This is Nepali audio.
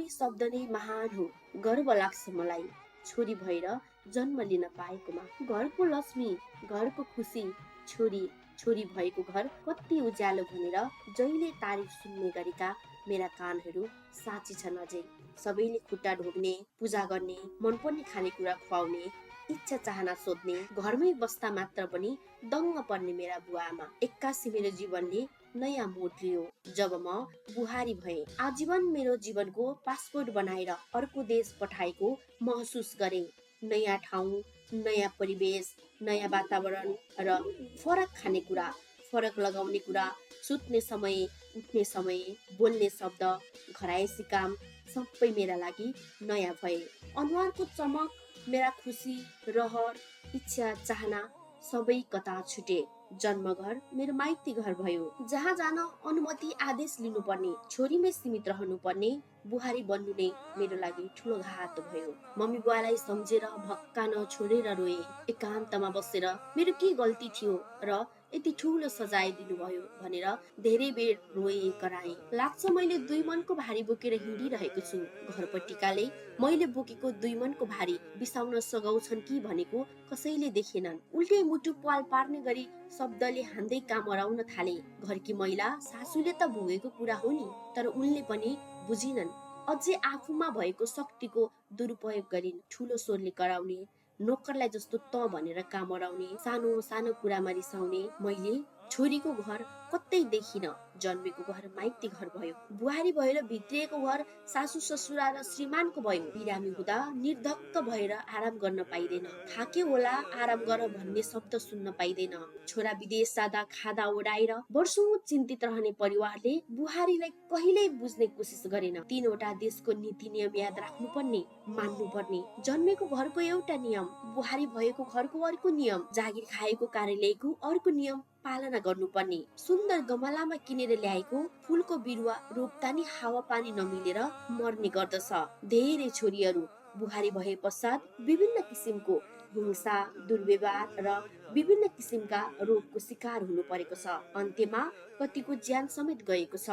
छोरी शब्द नै महान हो। गर्व लाग्छ मलाई छोरी भएर जन्म लिन पाएकोमा। घरको लक्ष्मी, घरको खुसी, छोरी छोरी भएको घर कति उज्यालो भनेर जहिले तारिफ सुन्ने गरेका मेरा कानहरू साँची छन् अझै। सबैले खुट्टा ढोग्ने, पूजा गर्ने, मनपर्ने खानेकुरा खुवाउने, इच्छा चाहना सोध्ने, घरमै बस्दा मात्र पनि दङ्ग पर्ने मेरा बुवा आमा। एक्कासी मेरो जीवनले नयाँ मोड लियो जब म बुहारी भएँ। आजीवन मेरो जीवनको पासपोर्ट बनाएर अर्को देश पठाएको महसुस गरेँ। नयाँ ठाउँ, नयाँ परिवेश, नयाँ वातावरण र फरक खानेकुरा, फरक लगाउने कुरा, सुत्ने समय, उठ्ने समय, बोल्ने शब्द, घरायसी काम सबै मेरा लागि नयाँ भए। अनुहारको चमक, मेरा खुसी, रहर, इच्छा चाहना सबै कता छुटे। जन्मघर मेरो माइती घर भयो, जहाँ जान अनुमति आदेश लिनुपर्ने, छोरीमै सीमित रहनुपर्ने, बुहारी बन्नु नै मेरो लागि ठुलो घात भयो। मम्मी बुवालाई सम्झेर भक्कान छोडेर रोए। एकान्तमा बसेर मेरो के गल्ती थियो र यति ठुलो सजाय दिनुभयो भनेर धेरै बेर रोए कराए। लाग्छ मैले 2 मनको भारी बोकेर हिँडिरहेको छु। घरपट्टिकाले मैले बोकेको 2 मनको भारी बिसाउन सघाउँछन् कि भनेको कसैले देखेनन्। उल्टै मुटु पाल पार्ने गरी शब्दले हान्दै काम अराउन थाले। घरकी महिला सासूले त भोगेको कुरा हो नि, तर उनले पनि बुझिनन्। अझै आफूमा भएको शक्तिको दुरुपयोग गरिन्। ठुलो स्वरले कराउने, नोकरलाई जस्तो त भनेर काम अराउने, सानो सानो कुरामा रिसाउने। मैले छोरीको घर कतै देखिन। जन्मेको घर माइती घर भयो, बुहारी भएर भित्रिएको घर सासू ससुरा र श्रीमानको भयो। बिरामी हुँदा निर्धक्क भएर आराम गर्न पाइँदैन। थाके होला आराम गर भन्ने शब्द सुन्न पाइँदैन। छोरा विदेश जाँदा खादा ओडाएर वर्षौं चिन्तित रहने परिवारले बुहारीलाई कहिल्यै बुझ्ने कोसिस गरेन। 3 वटा देशको नीति नियम याद राख्नुपर्ने, मान्नुपर्ने। जन्मेको घरको एउटा नियम, बुहारी भएको घरको अर्को नियम, जागिर खाएको कार्यालयको अर्को नियम पालना गर्नुपर्ने। सुन्दर गमलामा किनेर ल्याएको फुलको बिरुवा रोप्दा नि हावापानी नमिलेर मर्ने गर्दछ। धेरै छोरीहरू बुहारी भए पश्चात विभिन्न किसिमको हिंसा, दुर्व्यवहार र विभिन्न किसिमका रोगको शिकार हुनु परेको छ। अन्त्यमा कतिको ज्यान समेत गएको छ।